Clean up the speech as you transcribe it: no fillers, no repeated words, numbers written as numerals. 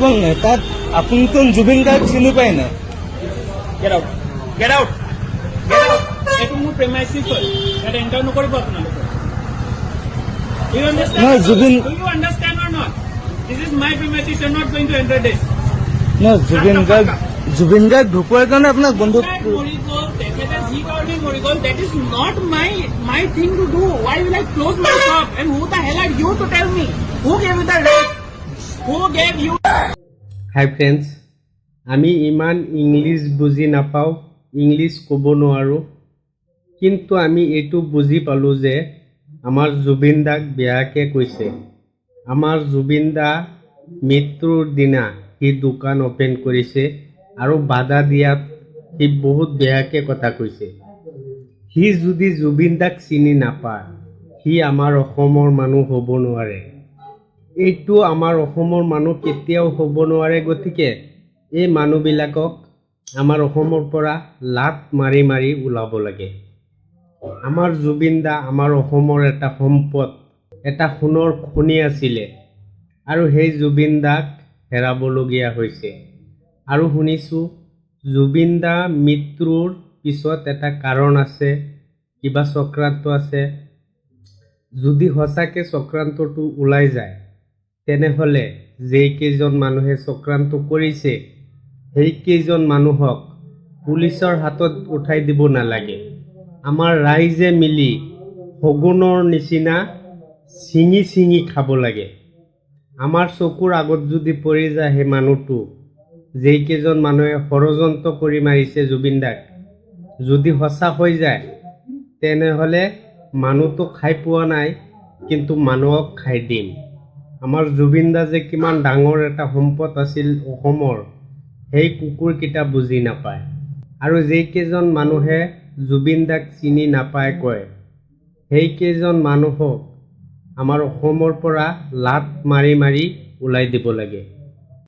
কেৱল নেতাত আপুনিতো জুবিন গাৰ্গ চিনি পায় নাই? Get out. Get out. Get out. এইটো মোৰ প্ৰেমাইচিছ হয়। ইয়াত এণ্টাৰ নকৰিব আপোনালোকে। Do you understand? No, Zubin. Do you understand or not? This is my premises. You're not going to enter this. ন জুবিন গাৰ্গ ঢুকোৱাৰ কাৰণে আপোনাক বন্ধুক মৰি গ'ল, তেখেতে যি কাৰণে মৰি গ'ল, that is not my thing to do. Why will I close my shop? And who the hell are you to tell me? Who gave you the right? Who gave you? High friends, আমি ইমান English বুজি নাপাওঁ, English ক'ব নোৱাৰোঁ, কিন্তু আমি এইটো বুজি পালোঁ যে আমাৰ জুবিন দাক বেয়াকৈ কৈছে। আমাৰ জুবিন দা মৃত্যুৰ দিনা সি দোকান অ'পেন কৰিছে আৰু বাধা দিয়াত সি বহুত বেয়াকৈ কথা কৈছে। সি যদি জুবিন দাক চিনি নাপায়, সি আমাৰ অসমৰ মানুহ হ'ব নোৱাৰে। এইটো আমাৰ অসমৰ মানুহ কেতিয়াও হ'ব নোৱাৰে। গতিকে এই মানুহবিলাকক আমাৰ অসমৰ পৰা লাত মাৰি মাৰি ওলাব লাগে। আমাৰ জুবিন দা আমাৰ অসমৰ এটা সম্পদ, এটা সোণৰ খনি আছিলে, আৰু সেই জুবিন দাক হেৰাবলগীয়া হৈছে। আৰু শুনিছোঁ জুবিন দা মৃত্যুৰ পিছত এটা কাৰণ আছে, কিবা চক্ৰান্ত আছে। যদি সঁচাকৈ চক্ৰান্তটো ওলাই যায়, তেনেহ'লে যেইকেইজন মানুহে চক্ৰান্ত কৰিছে সেইকেইজন মানুহক পুলিচৰ হাতত উঠাই দিব নালাগে। আমাৰ ৰাইজে মিলি শগুনৰ নিচিনা ছিঙি ছিঙি খাব লাগে। আমাৰ চকুৰ আগত যদি পৰি যায় সেই মানুহটো, যেইকেইজন মানুহে ষড়যন্ত্ৰ কৰি মাৰিছে জুবিন দাক, যদি সঁচা হৈ যায়, তেনেহ'লে মানুহটো খাই পোৱা নাই, কিন্তু মানুহক খাই দিম। আমাৰ জুবিন দা যে কিমান ডাঙৰ এটা সম্পদ আছিল অসমৰ, সেই কুকুৰকেইটা বুজি নাপায়। আৰু যেইকেইজন মানুহে জুবিন দাক চিনি নাপায় কয়, সেইকেইজন মানুহক আমাৰ অসমৰ পৰা লাত মাৰি মাৰি ওলাই দিব লাগে।